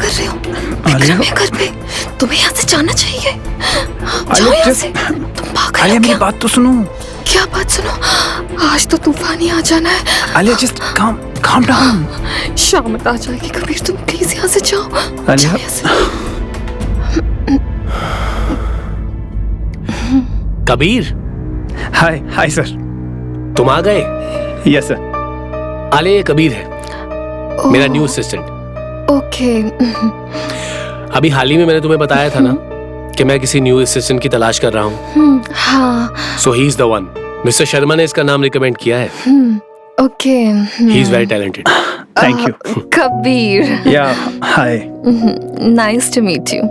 कर रहे हो? विक्रम है घर पे, तुम्हें यहाँ से जाना चाहिए। जाओ यहाँ से, तुम पागल हो आलिया, मेरी क्या? बात तो सुनो। क्या बात सुनो? आज तो तूफान ही आ जाना है। Alia, just calm down। शाम आ जाएगी कबीर, तुम प्लीज यहाँ से जाओ। आलिया। जाओ यहाँ से। Kabir, hi sir. तुम आ गए? Yes sir. आलिया, ये कबीर है, मेरा न्यू असिस्टेंट। ओके। अभी हाल ही में मैंने तुम्हें बताया था ना कि मैं किसी न्यू असिस्टेंट की तलाश कर रहा हूँ। हाँ। So he is the one. Mister Sharma ने इसका नाम रिकमेंड किया है। Okay. He is very talented. Thank you. Kabir. Yeah hi. Nice to meet you.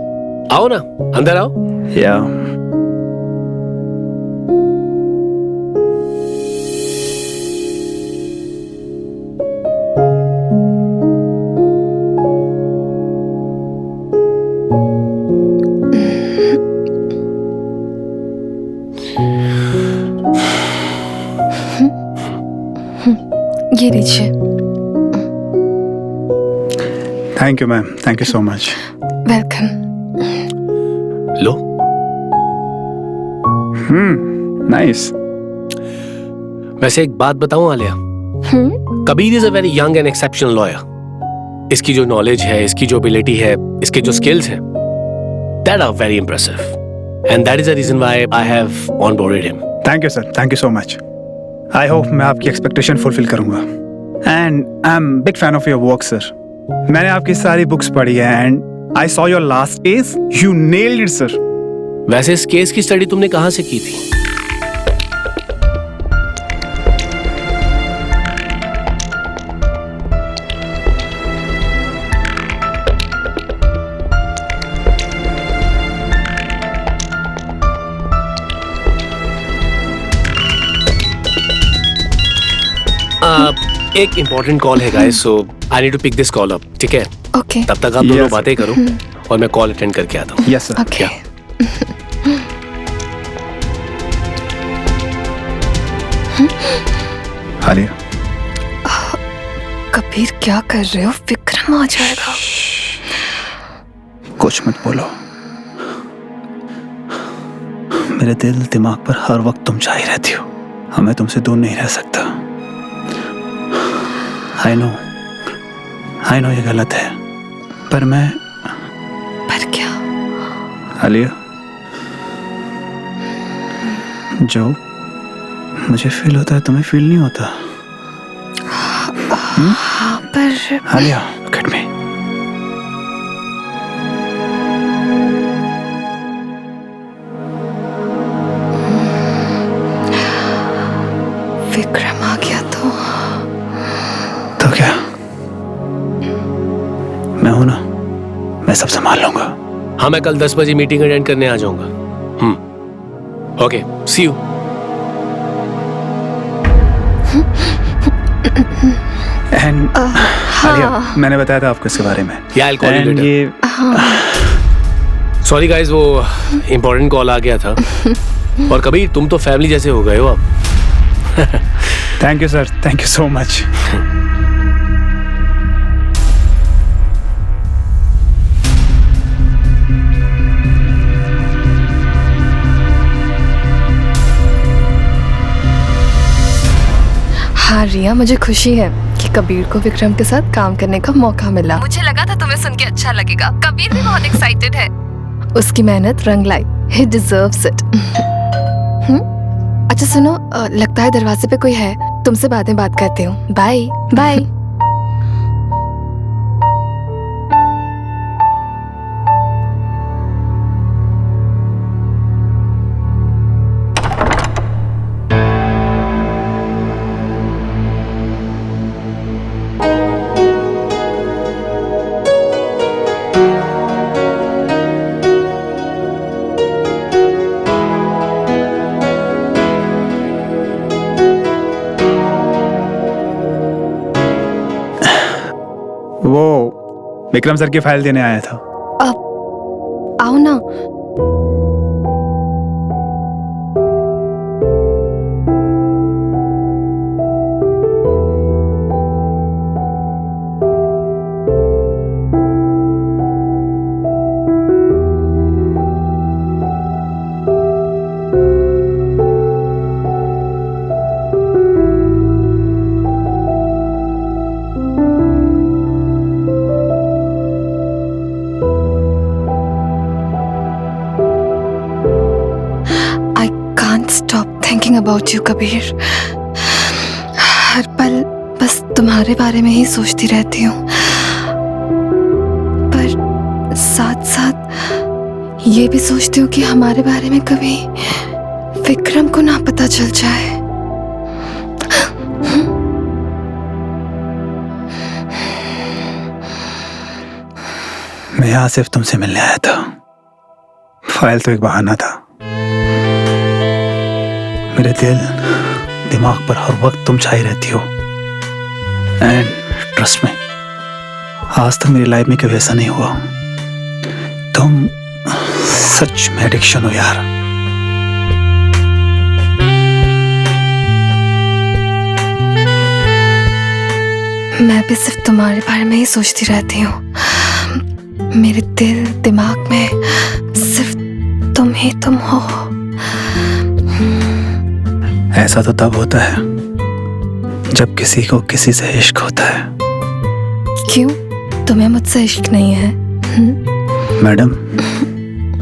आओ ना, अंदर आओ। या ये लीजिए। Thank you ma'am, thank you so much. Welcome. लो। नाइस। वैसे एक बात बताऊं Alia, Kabir is a very young and exceptional lawyer. इसकी जो नॉलेज है, इसकी जो एबिलिटी है, इसके जो स्किल्स हैं, that are very impressive and that is the reason why I have onboarded him. Thank you sir, thank you so much. I hope मैं आपकी एक्सपेक्टेशन फुलफिल करूंगा। And I am big fan of your work sir. मैंने आपकी सारी books पढ़ी है and I saw your last case, you nailed it sir. वैसे इस केस की स्टडी तुमने कहां से की थी? एक इम्पोर्टेंट कॉल है guys, so I need to pick this call up. ठीक है? ओके। तब तक आप दोनों Yes. बातें करो और मैं कॉल अटेंड करके आता हूँ। Yes sir. Okay. Alia, Kabir क्या कर रहे हो? विक्रम आ जाएगा। कुछ मत बोलो। मेरे दिल दिमाग पर हर वक्त तुम छाई रहती हो। हमें तुमसे दूर नहीं रह सकता। आई नो ये गलत है, पर मैं। पर क्या? आलिया, जो मुझे फील होता है तुम्हें फील नहीं होता। हाँ, पर Alia, look at me। Vikram आ गया तो क्या? मैं हूं ना, मैं सब संभाल लूंगा। हाँ, मैं कल 10 बजे मीटिंग अटेंड करने आ जाऊंगा। Okay, see you. And Alia, मैंने बताया था आपको इसके बारे में। Yeah, I'll call you And later. ये सॉरी गाइस, वो इम्पोर्टेंट कॉल आ गया था। और कबीर, तुम तो फैमिली जैसे हो गए हो अब। Thank you sir, thank you so much. हाँ रिया, मुझे खुशी है कि कबीर को विक्रम के साथ काम करने का मौका मिला। मुझे लगा था तुम्हें सुन के अच्छा लगेगा। कबीर भी बहुत एक्साइटेड है। उसकी मेहनत रंग लाई। He deserves it। अच्छा सुनो, लगता है दरवाजे पे कोई है। तुमसे बाद में बात करती हूँ। Bye bye. वो विक्रम सर की फाइल देने आया था। आओ ना। Thinking about you Kabir. हर पल बस तुम्हारे बारे में ही सोचती रहती हूँ, पर साथ साथ ये भी सोचती हूँ कि हमारे बारे में कभी विक्रम को ना पता चल जाए। मैं यहाँ सिर्फ तुमसे मिलने आया था। फाइल तो एक बहाना था। मेरे दिमाग पर हर वक्त तुम छाई रहती हो। एंड ट्रस्ट में, आज तक मेरी लाइफ में कभी ऐसा नहीं हुआ। तुम सच में एडिक्शन हो यार। मैं भी सिर्फ तुम्हारे बारे में ही सोचती रहती हूँ। मेरे दिमाग में सिर्फ तुम ही तुम हो। ऐसा तो तब होता है जब किसी को किसी से इश्क होता है। क्यों, तुम्हें मुझसे इश्क नहीं है? मैडम,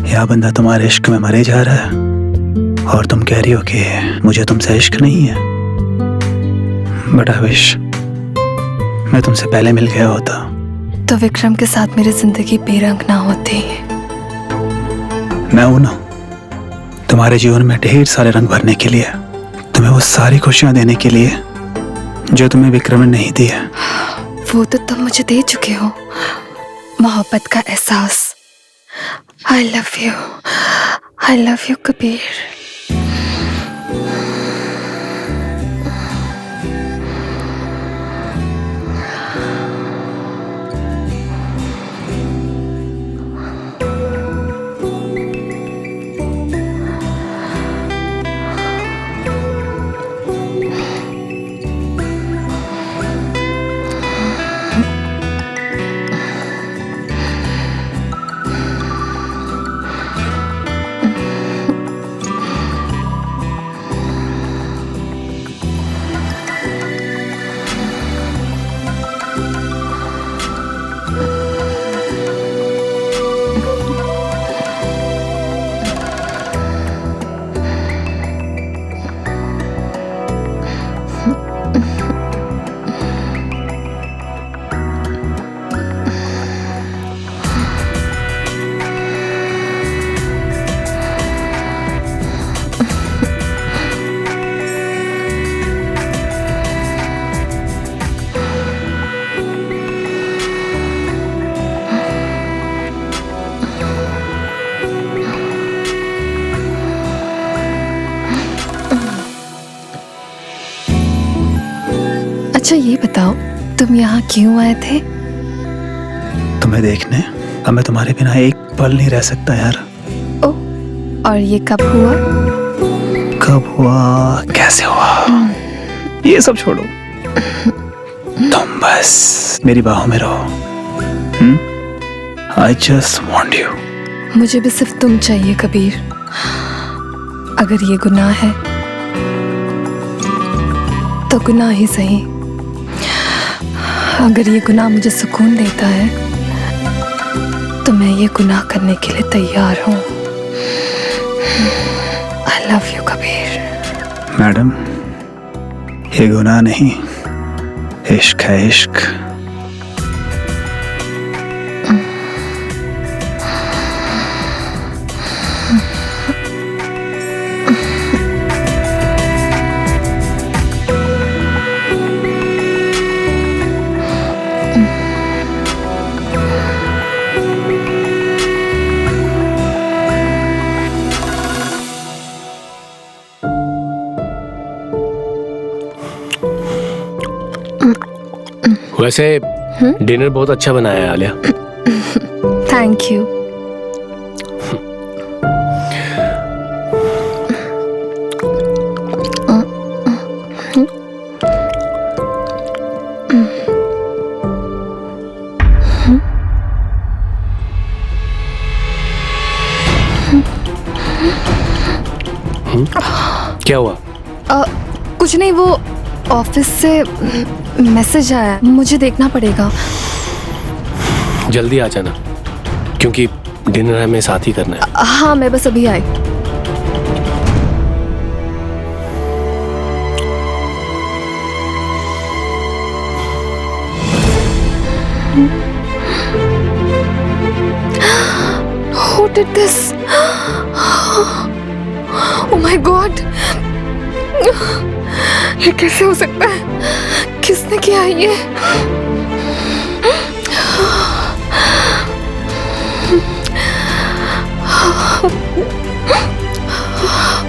यह बंदा तुम्हारे इश्क में मरे जा रहा है और तुम कह रही हो कि मुझे तुमसे इश्क नहीं है। बट आई विश मैं तुमसे पहले मिल गया होता तो विक्रम के साथ मेरी जिंदगी बेरंग ना होती। मैं हूं ना तुम्हारे जीवन में ढेर सारे रंग भरने के लिए, तुम्हें वो सारी खुशियां देने के लिए जो तुम्हें विक्रम ने नहीं दी है। वो तो तुम मुझे दे चुके हो, मोहब्बत का एहसास। I love you Kabir. अच्छा ये बताओ, तुम यहाँ क्यों आए थे? तुम्हें देखने। अब मैं तुम्हारे बिना एक पल नहीं रह सकता यार। ओह, और ये कब हुआ? कब हुआ, कैसे हुआ, ये सब छोड़ो। तुम बस मेरी बाहों में रहो। I just want you। मुझे भी सिर्फ तुम चाहिए कबीर। अगर ये गुनाह है तो गुनाह ही सही। अगर ये गुनाह मुझे सुकून देता है तो मैं ये गुनाह करने के लिए तैयार हूँ। I love you Kabir. Madam, ये गुनाह नहीं, इश्क है, इश्क। वैसे डिनर बहुत अच्छा बनाया है आलिया। Thank you. क्या हुआ? कुछ नहीं, वो ऑफिस से मैसेज आया, मुझे देखना पड़ेगा। जल्दी आ जाना क्योंकि डिनर हमें साथ ही करना है। हाँ, मैं बस अभी आई। did this? Oh my God! ये कैसे हो सकता है? किसने किया ये?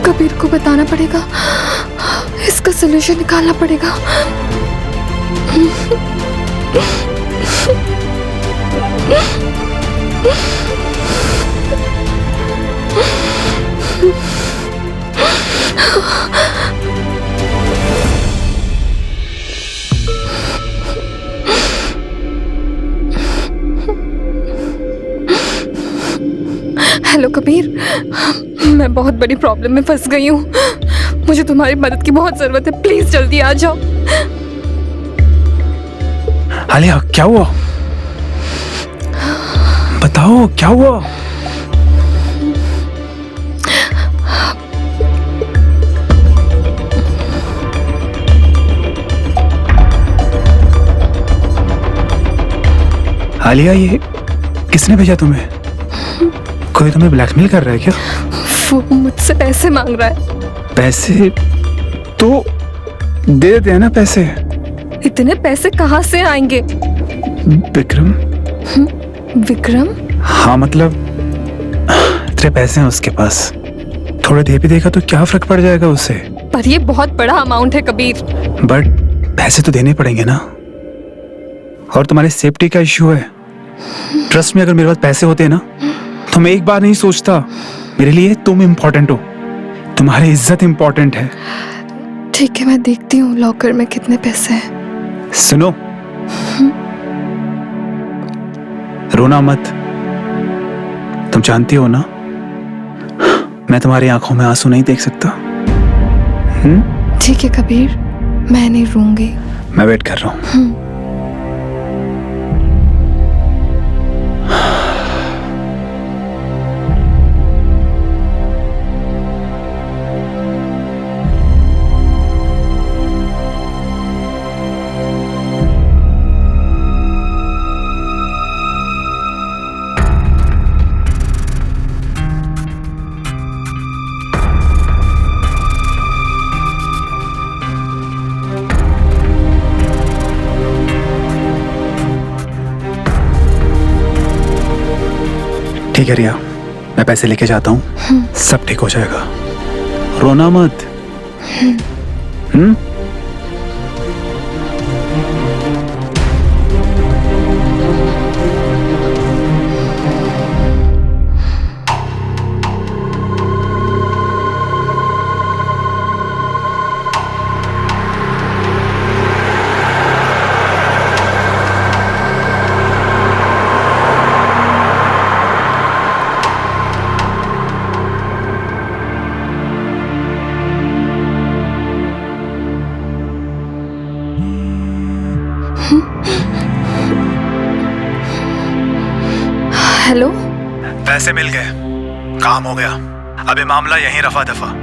कबीर को बताना पड़ेगा, इसका सलूशन निकालना पड़ेगा। हेलो कबीर, मैं बहुत बड़ी प्रॉब्लम में फंस गई हूँ। मुझे तुम्हारी मदद की बहुत जरूरत है, प्लीज जल्दी आ जाओ। आलिया, क्या हुआ? बताओ क्या हुआ? आलिया, ये किसने भेजा तुम्हें? कोई तुम्हें ब्लैकमेल कर रहा है क्या? वो मुझसे पैसे मांग रहा है। पैसे तो दे देते हैं ना पैसे। इतने पैसे कहाँ से आएंगे? विक्रम। विक्रम? हाँ, मतलब तेरे पैसे हैं उसके पास, थोड़े दे भी देगा तो क्या फर्क पड़ जाएगा उससे? पर ये बहुत बड़ा अमाउंट है कबीर। बट पैसे तो देने पड़ेंगे ना, और तुम्हारी सेफ्टी का इश्यू है। ट्रस्ट में, अगर मेरे पास पैसे होते ना तो मैं एक बार नहीं सोचता। मेरे लिए तुम इम्पोर्टेंट हो, तुम्हारी इज्जत इम्पोर्टेंट है। ठीक है, मैं देखती हूँ लॉकर में कितने पैसे हैं। सुनो, रोना मत। तुम जानती हो ना, मैं तुम्हारी आंखों में आंसू नहीं देख सकता। ठीक है कबीर, मैं नहीं रोऊंगी। मैं वेट कर रहा हूँ। ठीक है रिया, मैं पैसे लेके जाता हूँ, सब ठीक हो जाएगा। रोना मत। हेलो, पैसे मिल गए, काम हो गया। अब ये मामला यहीं रफा दफा।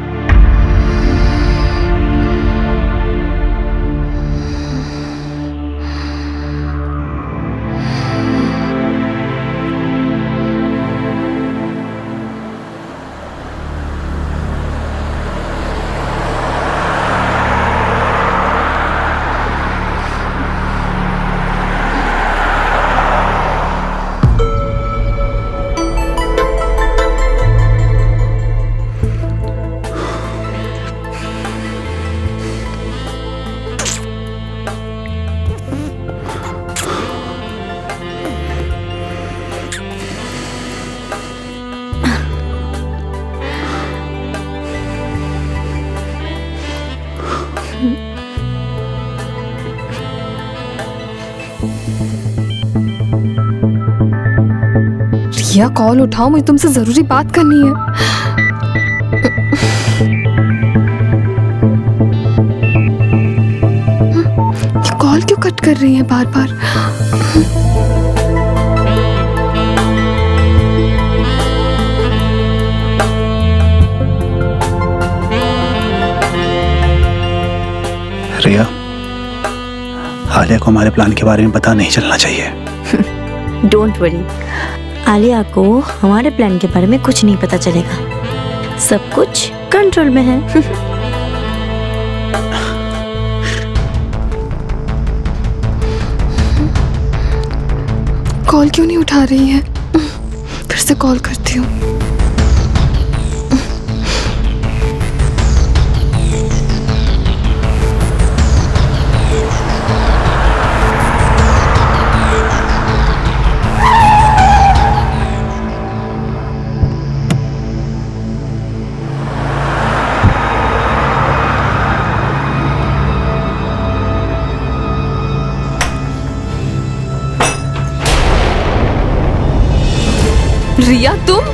रिया, कॉल उठाओ, मुझे तुमसे जरूरी बात करनी है। ये कॉल क्यों कट कर रही है बार बार? रिया, आलिया को हमारे प्लान के बारे में पता नहीं चलना चाहिए। डोंट वरी, आलिया को हमारे प्लान के बारे में कुछ नहीं पता चलेगा, सब कुछ कंट्रोल में है। कॉल क्यों नहीं उठा रही है? फिर से कॉल करती हूँ। रिया, तुम?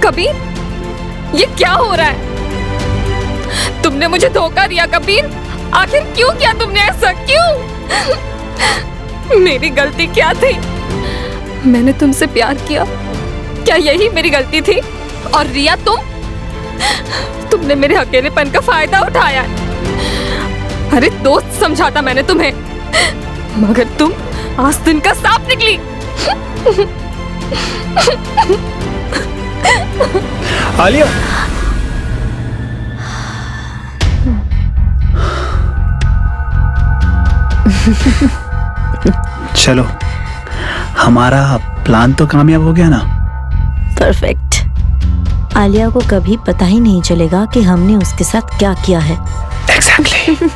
कबीर, ये क्या हो रहा है? तुमने मुझे धोखा दिया कबीर। आखिर क्यों किया तुमने ऐसा, क्यों? मेरी गलती क्या थी? मैंने तुमसे प्यार किया, क्या यही मेरी गलती थी? और रिया, तुमने मेरे अकेलेपन का फायदा उठाया। अरे दोस्त समझा था मैंने तुम्हें, मगर तुम आस्तीन का सांप निकली। आलिया, चलो, हमारा प्लान तो कामयाब हो गया ना। परफेक्ट। आलिया को कभी पता ही नहीं चलेगा कि हमने उसके साथ क्या किया है। एग्जैक्टली।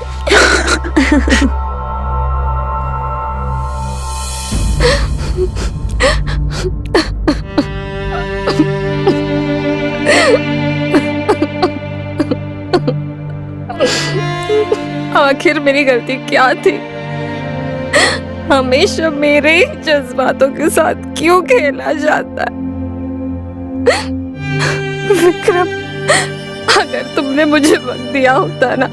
आखिर मेरी गलती क्या थी? हमेशा मेरे ही जज्बातों के साथ क्यों खेला जाता है? विक्रम, अगर तुमने मुझे वक्त दिया होता ना,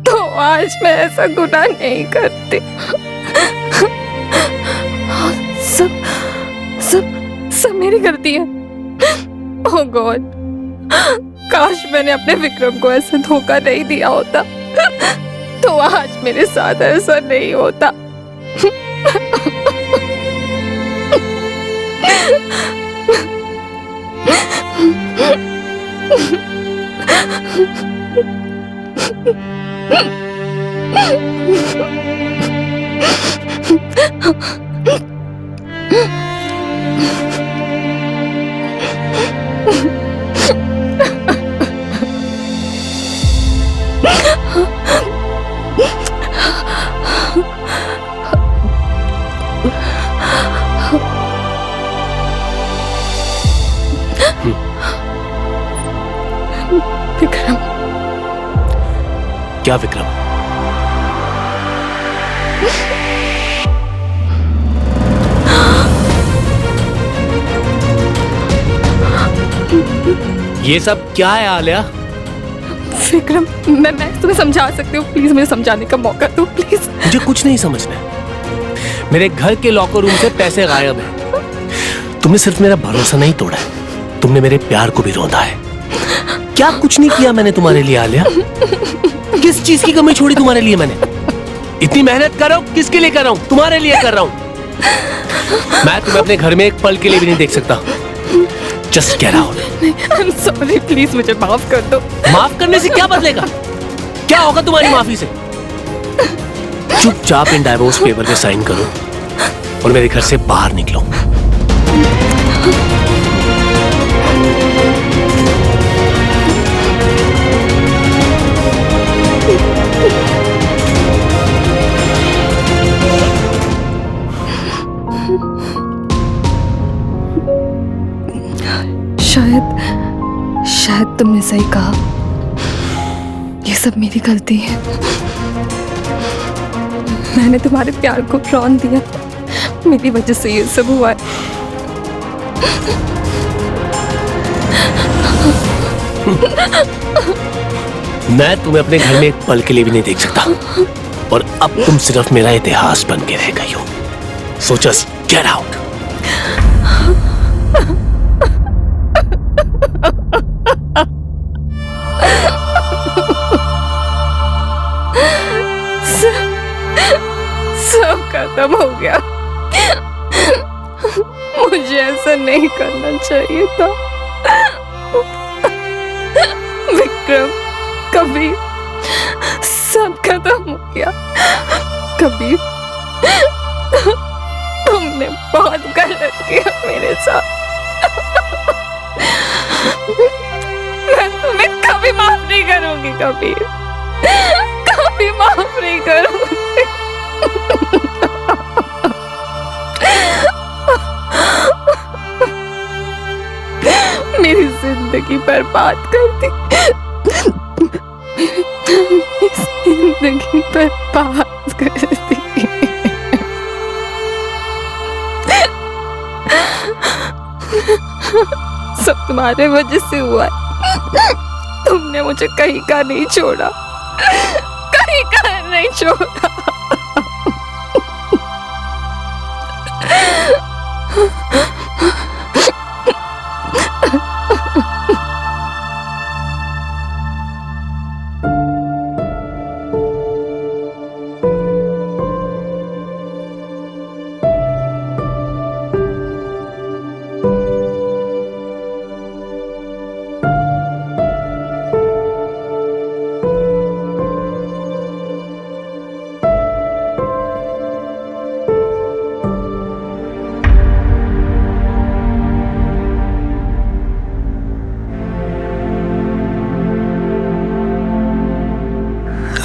तो आज मैं ऐसा गुनाह नहीं करती। सब सब सब मेरी गलती है। ओह गॉड, काश मैंने अपने विक्रम को ऐसा धोखा नहीं दिया होता, तो आज मेरे साथ ऐसा नहीं होता। विक्रम। क्या विक्रम? ये सब क्या है आलिया? विक्रम, मैं तुम्हें समझा सकती हूँ, प्लीज मुझे समझाने का मौका दो, प्लीज। मुझे कुछ नहीं समझना है। मेरे घर के लॉकर रूम से पैसे गायब हैं। तुमने सिर्फ मेरा भरोसा नहीं तोड़ा है, तुमने मेरे प्यार को भी रौंदा है। क्या कुछ नहीं किया मैंने तुम्हारे लिए आलिया? किस चीज की कमी छोड़ी तुम्हारे लिए मैंने? इतनी मेहनत कर रहा हूँ, किसके लिए कर रहा हूँ? तुम्हारे लिए कर रहा हूँ। मैं तुम्हें अपने घर में एक पल के लिए भी नहीं देख सकता। Just get out. I am sorry, please मुझे माफ कर दो। माफ करने से क्या बदलेगा? क्या होगा तुम्हारी माफी से? चुपचाप इन डाइवोर्स पेपर पे साइन करो और मेरे घर से बाहर निकलो। शायद तुमने सही कहा, ये सब मेरी गलती है। मैंने तुम्हारे प्यार को रौंद दिया, मेरी वजह से ये सब हुआ है। मैं तुम्हें अपने घर में एक पल के लिए भी नहीं देख सकता और अब तुम सिर्फ मेरा इतिहास बन के रह गई हो। So just get out. सब खत्म हो गया। मुझे ऐसा नहीं करना चाहिए था। विक्रम, कबीर, सब खत्म हो गया। कबीर, तुमने बहुत गलत किया मेरे साथ। मैं तुम्हें कभी माफ नहीं करूंगी कबीर, कभी माफ नहीं करूंगी। मेरी जिंदगी बर्बाद कर दी, जिंदगी बर्बाद कर दी। सब तुम्हारे वजह से हुआ है। तुमने मुझे कहीं का नहीं छोड़ा, कहीं का नहीं छोड़ा।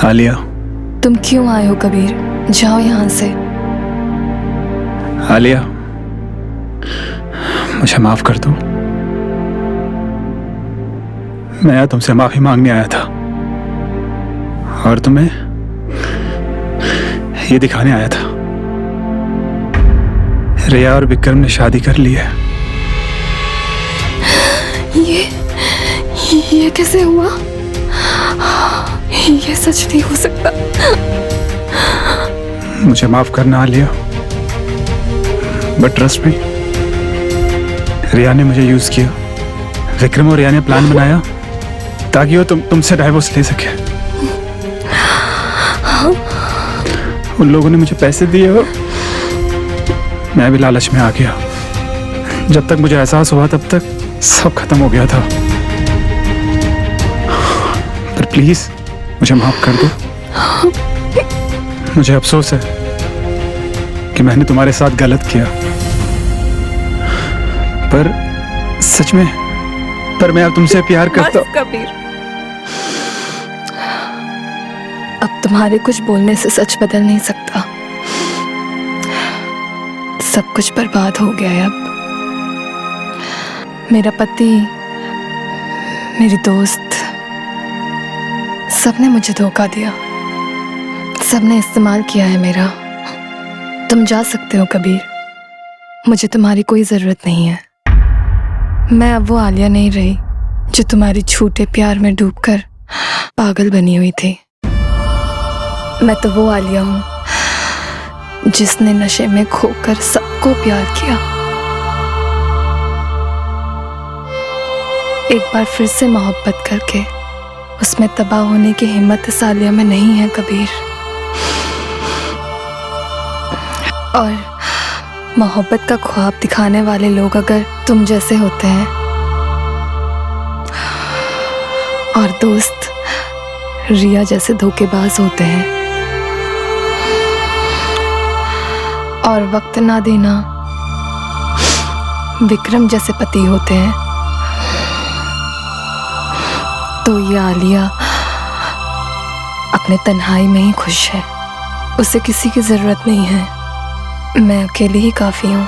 आलिया, तुम क्यों आए हो कबीर? जाओ यहाँ से। आलिया, मुझे माफ कर दो। मैं यहाँ तुमसे माफी मांगने आया था और तुम्हें ये दिखाने आया था। रिया और विक्रम ने शादी कर ली है। ये कैसे हुआ? ये सच नहीं हो सकता। मुझे माफ करना आलिया, बट ट्रस्ट मी, रिया ने मुझे यूज किया। विक्रम और रिया ने प्लान बनाया ताकि वो तुमसे डाइवोर्स ले सके। उन लोगों ने मुझे पैसे दिए और मैं भी लालच में आ गया। जब तक मुझे एहसास हुआ तब तक सब खत्म हो गया था। पर प्लीज मुझे माफ कर दो। मुझे अफसोस है कि मैंने तुम्हारे साथ गलत किया, पर सच में मैं अब तुमसे प्यार करता हूं। कबीर, अब तुम्हारे कुछ बोलने से सच बदल नहीं सकता। सब कुछ बर्बाद हो गया है अब। मेरा पति, मेरी दोस्त, सबने मुझे धोखा दिया, सबने इस्तेमाल किया है मेरा। तुम जा सकते हो कबीर, मुझे तुम्हारी कोई जरूरत नहीं है। मैं अब वो आलिया नहीं रही जो तुम्हारी झूठे प्यार में डूबकर पागल बनी हुई थी। मैं तो वो आलिया हूं जिसने नशे में खोकर सबको प्यार किया। एक बार फिर से मोहब्बत करके उसमें तबाह होने की हिम्मत इस आलिया में नहीं है कबीर। और मोहब्बत का ख्वाब दिखाने वाले लोग अगर तुम जैसे होते हैं और दोस्त रिया जैसे धोखेबाज होते हैं और वक्त ना देना विक्रम जैसे पति होते हैं, तो ये आलिया अपने तन्हाई में ही खुश है। उसे किसी की जरूरत नहीं है। मैं अकेली ही काफी हूँ।